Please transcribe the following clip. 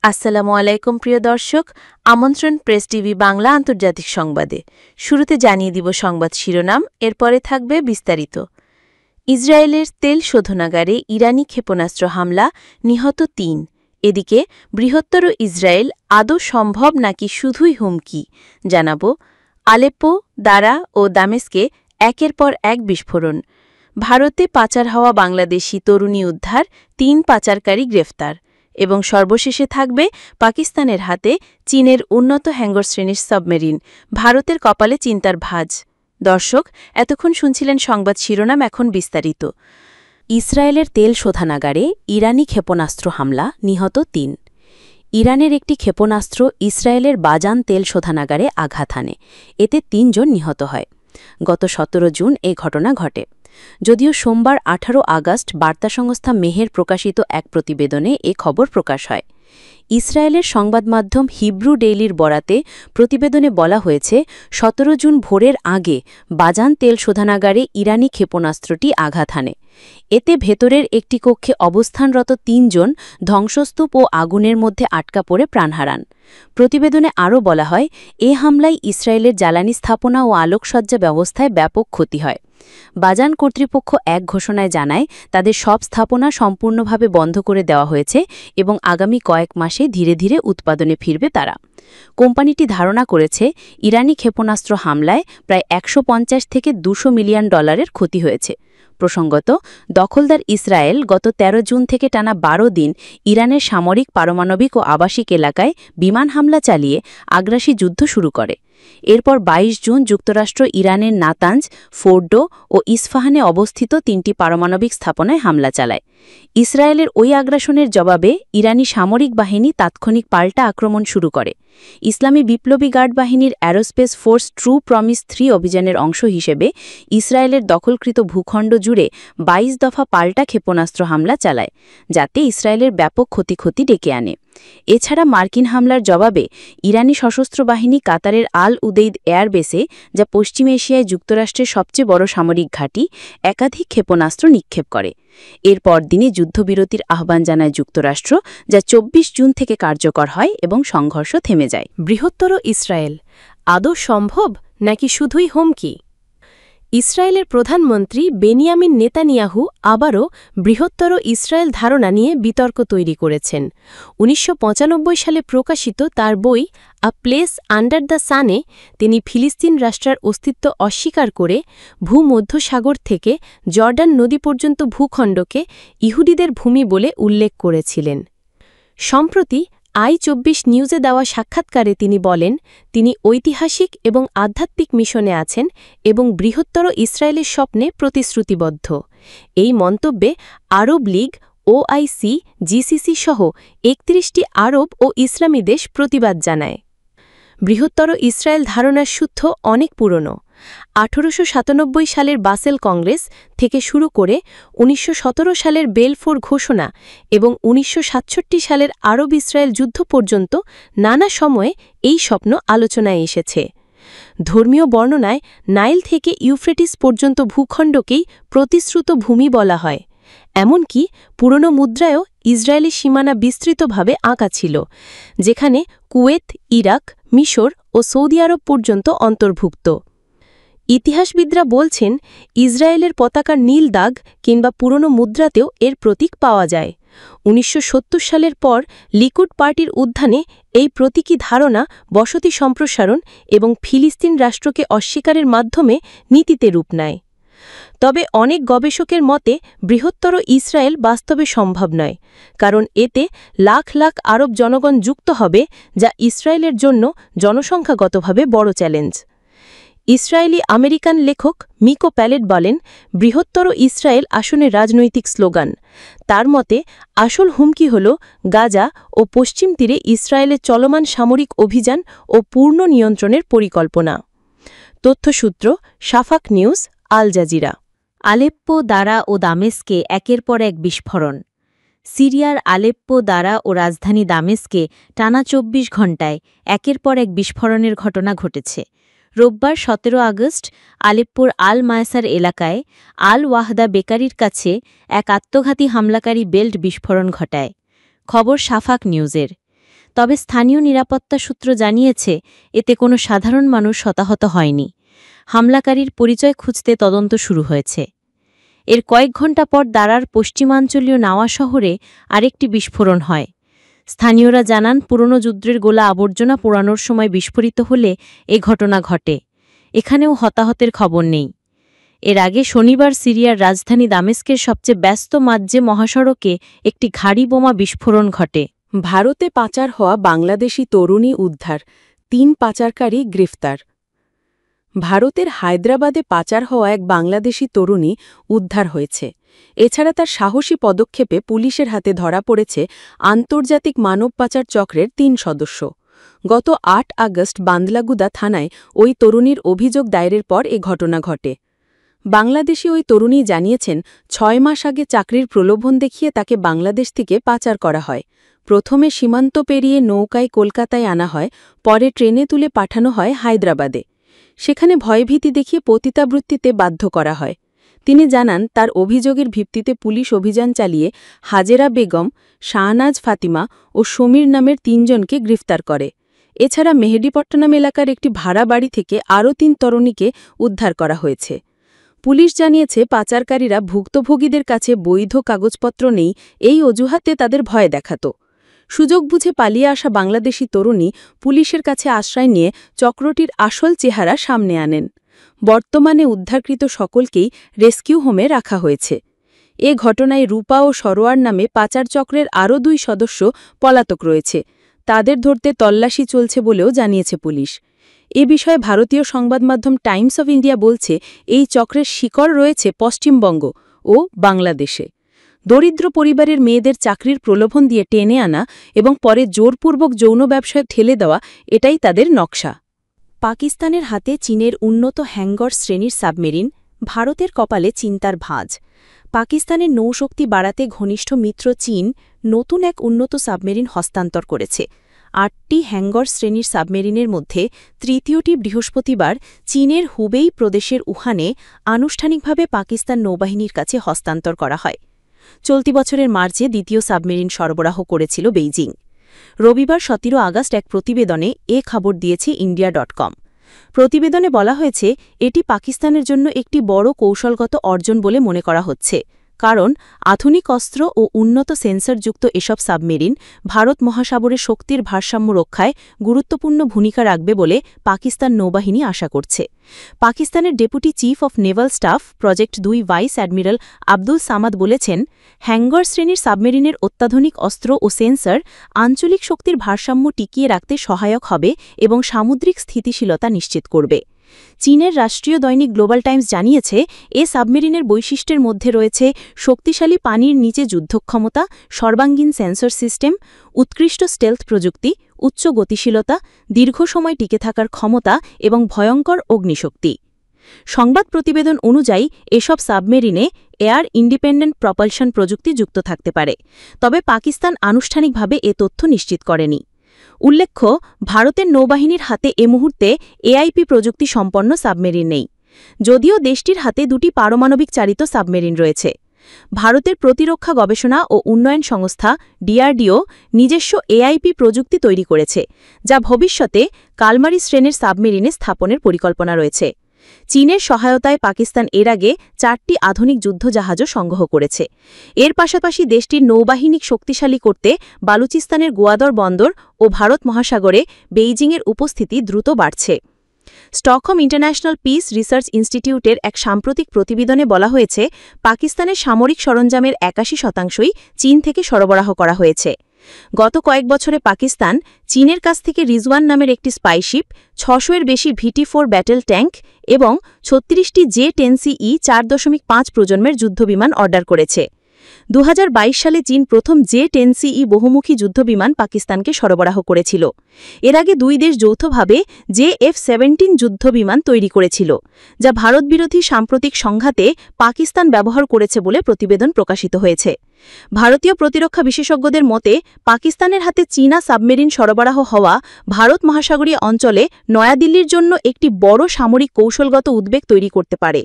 আসসালামু আলাইকুম প্রিয় দর্শক, আমন্ত্রণ প্রেস টিভি বাংলা আন্তর্জাতিক সংবাদে। শুরুতে জানিয়ে দিব সংবাদ শিরোনাম, এরপরে থাকবে বিস্তারিত। ইসরায়েলের তেল শোধনাগারে ইরানি ক্ষেপণাস্ত্র হামলা, নিহত ৩। এদিকে বৃহত্তর ইসরায়েল আদৌ সম্ভব নাকি শুধুই হুমকি, জানাব। আলেপ্পো, দারা ও দামেস্কে একের পর এক বিস্ফোরণ। ভারতে পাচার হওয়া বাংলাদেশি তরুণী উদ্ধার, ৩ পাচারকারী গ্রেফতার। এবং সর্বশেষে থাকবে পাকিস্তানের হাতে চীনের উন্নত হ্যাঙ্গর শ্রেণীর সাবমেরিন, ভারতের কপালে চিন্তার ভাঁজ। দর্শক, এতক্ষণ শুনছিলেন সংবাদ শিরোনাম, এখন বিস্তারিত। ইসরায়েলের তেল শোধনাগারে ইরানি ক্ষেপণাস্ত্র হামলা, নিহত ৩। ইরানের একটি ক্ষেপণাস্ত্র ইসরায়েলের বাজান তেল শোধনাগারে আঘাত হানে, এতে ৩ জন নিহত হয়। গত ১৭ জুন এ ঘটনা ঘটে। যদিও সোমবার ১৮ আগস্ট বার্তা সংস্থা মেহের প্রকাশিত এক প্রতিবেদনে এ খবর প্রকাশ হয়। ইসরায়েলের সংবাদ মাধ্যম হিব্রু ডেইলির বরাতে প্রতিবেদনে বলা হয়েছে, ১৭ জুন ভোরের আগে বাজান তেল শোধনাগারে ইরানি ক্ষেপণাস্ত্রটি আঘাত হানে। এতে ভেতরের একটি কক্ষে অবস্থানরত ৩ জন ধ্বংসস্তূপ ও আগুনের মধ্যে আটকা পড়ে প্রাণ হারান। প্রতিবেদনে আরও বলা হয়, এ হামলায় ইসরায়েলের জ্বালানি স্থাপনা ও আলোকসজ্জা ব্যবস্থায় ব্যাপক ক্ষতি হয়। বাজান কর্তৃপক্ষ এক ঘোষণায় জানায়, তাদের সব স্থাপনা সম্পূর্ণভাবে বন্ধ করে দেওয়া হয়েছে এবং আগামী কয়েক মাসে ধীরে ধীরে উৎপাদনে ফিরবে তারা। কোম্পানিটি ধারণা করেছে, ইরানি ক্ষেপণাস্ত্র হামলায় প্রায় ১৫০ থেকে ২০০ মিলিয়ন ডলারের ক্ষতি হয়েছে। প্রসঙ্গত, দখলদার ইসরায়েল গত ১৩ জুন থেকে টানা ১২ দিন ইরানের সামরিক, পারমাণবিক ও আবাসিক এলাকায় বিমান হামলা চালিয়ে আগ্রাসী যুদ্ধ শুরু করে। এরপর ২২ জুন যুক্তরাষ্ট্র ইরানের নাতাঞ্জ, ফোর্ডো ও ইস্ফাহানে অবস্থিত ৩টি পারমাণবিক স্থাপনায় হামলা চালায়। ইসরায়েলের ওই আগ্রাসনের জবাবে ইরানি সামরিক বাহিনী তাৎক্ষণিক পাল্টা আক্রমণ শুরু করে। ইসলামী বিপ্লবী গার্ড বাহিনীর অ্যারোস্পেস ফোর্স ট্রু প্রমিস ৩ অভিযানের অংশ হিসেবে ইসরায়েলের দখলকৃত ভূখণ্ড জুড়ে ২২ দফা পাল্টা ক্ষেপণাস্ত্র হামলা চালায়, যাতে ইসরায়েলের ব্যাপক ক্ষতি ডেকে আনে। এছাড়া মার্কিন হামলার জবাবে ইরানি সশস্ত্র বাহিনী কাতারের আল উদেইদ এয়ারবেসে, যা পশ্চিম এশিয়ায় যুক্তরাষ্ট্রের সবচেয়ে বড় সামরিক ঘাঁটি, একাধিক ক্ষেপণাস্ত্র নিক্ষেপ করে। এর পরদিনই যুদ্ধবিরতির আহ্বান জানায় যুক্তরাষ্ট্র, যা ২৪ জুন থেকে কার্যকর হয় এবং সংঘর্ষ থেমে যায়। বৃহত্তর ইসরায়েল আদৌ সম্ভব নাকি শুধুই হুমকি? ইসরায়েলের প্রধানমন্ত্রী বেনিয়ামিন নেতানিয়াহু আবারও বৃহত্তর ইসরায়েল ধারণা নিয়ে বিতর্ক তৈরি করেছেন। ১৯৯৫ সালে প্রকাশিত তার বই আ প্লেস আন্ডার দ্য সানে তিনি ফিলিস্তিন রাষ্ট্রের অস্তিত্ব অস্বীকার করে ভূমধ্যসাগর থেকে জর্ডান নদী পর্যন্ত ভূখণ্ডকে ইহুদিদের ভূমি বলে উল্লেখ করেছিলেন। সম্প্রতি i24 নিউজে দেওয়া সাক্ষাৎকারে তিনি বলেন, তিনি ঐতিহাসিক এবং আধ্যাত্মিক মিশনে আছেন এবং বৃহত্তর ইসরায়েলের স্বপ্নে প্রতিশ্রুতিবদ্ধ। এই মন্তব্যে আরব লীগ, ওআইসি, জিসিসি সহ ৩১টি আরব ও ইসলামী দেশ প্রতিবাদ জানায়। বৃহত্তর ইসরায়েল ধারণার সূত্র অনেক পুরনো। ১৮৯৭ সালের বাসেল কংগ্রেস থেকে শুরু করে ১৯১৭ সালের বেলফোর ঘোষণা এবং ১৯৬৭ সালের আরব ইসরায়েল যুদ্ধ পর্যন্ত নানা সময়ে এই স্বপ্ন আলোচনায় এসেছে। ধর্মীয় বর্ণনায় নাইল থেকে ইউফ্রেটিস পর্যন্ত ভূখণ্ডকেই প্রতিশ্রুত ভূমি বলা হয়। এমনকি পুরনো মুদ্রায়ও ইসরায়েলি সীমানা বিস্তৃতভাবে আঁকা ছিল, যেখানে কুয়েত, ইরাক, মিশর ও সৌদি আরব পর্যন্ত অন্তর্ভুক্ত। ইতিহাসবিদরা বলছেন, ইসরায়েলের পতাকার নীল দাগ কিংবা পুরনো মুদ্রাতেও এর প্রতীক পাওয়া যায়। ১৯৭০ সালের পর লিকুড পার্টির উত্থানে এই প্রতীকী ধারণা বসতি সম্প্রসারণ এবং ফিলিস্তিন রাষ্ট্রকে অস্বীকারের মাধ্যমে নীতিতে রূপ নেয়। তবে অনেক গবেষকের মতে বৃহত্তর ইসরায়েল বাস্তবে সম্ভব নয়, কারণ এতে লাখ লাখ আরব জনগণ যুক্ত হবে, যা ইসরায়েলের জন্য জনসংখ্যাগতভাবে বড় চ্যালেঞ্জ। ইসরায়েলি আমেরিকান লেখক মিকো প্যালেট বলেন, বৃহত্তর ইসরায়েল আসলে রাজনৈতিক স্লোগান। তার মতে আসল হুমকি হল গাজা ও পশ্চিম তীরে ইসরায়েলের চলমান সামরিক অভিযান ও পূর্ণ নিয়ন্ত্রণের পরিকল্পনা। তথ্যসূত্র Shafaq News, Al Jazeera. Aleppo, Daraa ও দামেস্কে একের পর এক বিস্ফোরণ। সিরিয়ার আলেপ্পো, দারা ও রাজধানী দামেস্কে টানা ২৪ ঘণ্টায় একের পর এক বিস্ফোরণের ঘটনা ঘটেছে। রোববার ১৭ আগস্ট আলেপ্পোর আল মায়সার এলাকায় আল ওয়াহদা বেকারির কাছে এক আত্মঘাতী হামলাকারী বেল্ট বিস্ফোরণ ঘটায়। খবর শাফাক নিউজের। তবে স্থানীয় নিরাপত্তা সূত্র জানিয়েছে এতে কোনো সাধারণ মানুষ হতাহত হয়নি। হামলাকারীর পরিচয় খুঁজতে তদন্ত শুরু হয়েছে। এর কয়েক ঘণ্টা পর দারার পশ্চিমাঞ্চলীয় নাওয়া শহরে আরেকটি বিস্ফোরণ হয়। স্থানীয়রা জানান পুরনো যুদ্ধের গোলা আবর্জনা পোড়ানোর সময় বিস্ফোরিত হলে এ ঘটনা ঘটে। এখানেও হতাহতের খবর নেই। এর আগে শনিবার সিরিয়ার রাজধানী দামেস্কের সবচেয়ে ব্যস্ত মাঝে মহাসড়কে একটি ঘাড়ি বোমা বিস্ফোরণ ঘটে। ভারতে পাচার হওয়া বাংলাদেশি তরুণী উদ্ধার, ৩ পাচারকারী গ্রেফতার। ভারতের হায়দ্রাবাদে পাচার হওয়া এক বাংলাদেশি তরুণী উদ্ধার হয়েছে। এছাড়া তার সাহসী পদক্ষেপে পুলিশের হাতে ধরা পড়েছে আন্তর্জাতিক মানব পাচার চক্রের ৩ সদস্য। গত ৮ আগস্ট বান্দলাগুদা থানায় ওই তরুণীর অভিযোগ দায়েরের পর এ ঘটনা ঘটে। বাংলাদেশি ওই তরুণী জানিয়েছেন ৬ মাস আগে চাকরির প্রলোভন দেখিয়ে তাকে বাংলাদেশ থেকে পাচার করা হয়। প্রথমে সীমান্ত পেরিয়ে নৌকায় কলকাতায় আনা হয়, পরে ট্রেনে তুলে পাঠানো হয় হায়দ্রাবাদে। সেখানে ভয়ভীতি দেখিয়ে পতিতাবৃত্তিতে বাধ্য করা হয়। তিনি জানান তার অভিযোগের ভিত্তিতে পুলিশ অভিযান চালিয়ে হাজেরা বেগম, শাহনাজ ফাতিমা ও সমীর নামের ৩ জনকে গ্রেফতার করে। এছাড়া মেহেদীপট্টনম এলাকার একটি ভাড়া বাড়ি থেকে আরও ৩ তরুণীকে উদ্ধার করা হয়েছে। পুলিশ জানিয়েছে পাচারকারীরা ভুক্তভোগীদের কাছে বৈধ কাগজপত্র নেই এই অজুহাতে তাদের ভয় দেখাত। সুযোগ বুঝে পালিয়ে আসা বাংলাদেশি তরুণী পুলিশের কাছে আশ্রয় নিয়ে চক্রটির আসল চেহারা সামনে আনেন। বর্তমানে উদ্ধারকৃত সকলকেই রেস্কিউ হোমে রাখা হয়েছে। এ ঘটনায় রূপা ও সরোয়ার নামে পাচার চক্রের আরও ২ সদস্য পলাতক রয়েছে। তাদের ধরতে তল্লাশি চলছে বলেও জানিয়েছে পুলিশ। এ বিষয়ে ভারতীয় সংবাদমাধ্যম টাইমস অব ইন্ডিয়া বলছে এই চক্রের শিকড় রয়েছে পশ্চিমবঙ্গ ও বাংলাদেশে। দরিদ্র পরিবারের মেয়েদের চাকরির প্রলোভন দিয়ে টেনে আনা এবং পরে জোরপূর্বক যৌন ব্যবসায় ঠেলে দেওয়া, এটাই তাদের নকশা। পাকিস্তানের হাতে চীনের উন্নত হ্যাঙ্গর শ্রেণীর সাবমেরিন, ভারতের কপালে চিন্তার ভাঁজ। পাকিস্তানের নৌশক্তি বাড়াতে ঘনিষ্ঠ মিত্র চীন নতুন এক উন্নত সাবমেরিন হস্তান্তর করেছে। ৮টি হ্যাঙ্গর শ্রেণীর সাবমেরিনের মধ্যে তৃতীয়টি বৃহস্পতিবার চীনের হুবেই প্রদেশের উহানে আনুষ্ঠানিকভাবে পাকিস্তান নৌবাহিনীর কাছে হস্তান্তর করা হয়। চলতি বছরের মার্চে দ্বিতীয় সাবমেরিন সরবরাহ করেছিল বেইজিং। রবিবার ১৭ আগস্ট এক প্রতিবেদনে এ খবর দিয়েছে ইন্ডিয়া.com। প্রতিবেদনে বলা হয়েছে এটি পাকিস্তানের জন্য একটি বড় কৌশলগত অর্জন বলে মনে করা হচ্ছে, কারণ আধুনিক অস্ত্র ও উন্নত সেন্সরযুক্ত এসব সাবমেরিন ভারত মহাসাগরের শক্তির ভারসাম্য রক্ষায় গুরুত্বপূর্ণ ভূমিকা রাখবে বলে পাকিস্তান নৌবাহিনী আশা করছে। পাকিস্তানের deputy chief of Naval staff project ২ vice admiral Abdul Samad বলেছেন, হ্যাঙ্গর শ্রেণীর সাবমেরিনের অত্যাধুনিক অস্ত্র ও সেন্সর আঞ্চলিক শক্তির ভারসাম্য টিকিয়ে রাখতে সহায়ক হবে এবং সামুদ্রিক স্থিতিশীলতা নিশ্চিত করবে। চীনের রাষ্ট্রীয় দৈনিক গ্লোবাল টাইমস জানিয়েছে এ সাবমেরিনের বৈশিষ্ট্যের মধ্যে রয়েছে শক্তিশালী পানির নিচে যুদ্ধক্ষমতা, সর্বাঙ্গীন সেন্সর সিস্টেম, উৎকৃষ্ট স্টেলথ প্রযুক্তি, উচ্চ গতিশীলতা, দীর্ঘ সময় টিকে থাকার ক্ষমতা এবং ভয়ঙ্কর অগ্নিশক্তি। সংবাদ প্রতিবেদন অনুযায়ী এসব সাবমেরিনে এয়ার ইন্ডিপেন্ডেন্ট প্রপালশন প্রযুক্তি যুক্ত থাকতে পারে, তবে পাকিস্তান আনুষ্ঠানিকভাবে এ তথ্য নিশ্চিত করেনি। উল্লেখ্য, ভারতের নৌবাহিনীর হাতে এ মুহূর্তে এআইপি প্রযুক্তি সম্পন্ন সাবমেরিন নেই, যদিও দেশটির হাতে ২টি পারমাণবিক চালিত সাবমেরিন রয়েছে। ভারতের প্রতিরক্ষা গবেষণা ও উন্নয়ন সংস্থা ডিআরডিও নিজস্ব এআইপি প্রযুক্তি তৈরি করেছে, যা ভবিষ্যতে কালমারি শ্রেণীর সাবমেরিনে স্থাপনের পরিকল্পনা রয়েছে। চীনের সহায়তায় পাকিস্তান এর আগে ৪টি আধুনিক যুদ্ধজাহাজও সংগ্রহ করেছে। এর পাশাপাশি দেশটির নৌবাহিনী শক্তিশালী করতে বালুচিস্তানের গোয়াদর বন্দর ও ভারত মহাসাগরে বেইজিংয়ের উপস্থিতি দ্রুত বাড়ছে। স্টকহোম ইন্টারন্যাশনাল পিস রিসার্চ ইনস্টিটিউটের এক সাম্প্রতিক প্রতিবেদনে বলা হয়েছে, পাকিস্তানের সামরিক সরঞ্জামের ৮১%ই চীন থেকে সরবরাহ করা হয়েছে। গত কয়েক বছরে পাকিস্তান চীনের কাছ থেকে রিজওয়ান নামের একটি স্পাইশিপ, ৬০০-এর বেশি ভিটি-4 ব্যাটেল ট্যাঙ্ক এবং ৩৬টি J-10CE ৪.৫ প্রজন্মের যুদ্ধবিমান অর্ডার করেছে। ২০২২ সালে চীন প্রথম J-10CE বহুমুখী যুদ্ধবিমান পাকিস্তানকে সরবরাহ করেছিল। এর আগে দুই দেশ যৌথভাবে JF-17 যুদ্ধবিমান তৈরি করেছিল, যা ভারতবিরোধী সাম্প্রতিক সংঘাতে পাকিস্তান ব্যবহার করেছে বলে প্রতিবেদন প্রকাশিত হয়েছে। ভারতীয় প্রতিরক্ষা বিশেষজ্ঞদের মতে, পাকিস্তানের হাতে চীনা সাবমেরিন সরবরাহ হওয়া ভারত মহাসাগরীয় অঞ্চলে নয়াদিল্লির জন্য একটি বড় সামরিক কৌশলগত উদ্বেগ তৈরি করতে পারে।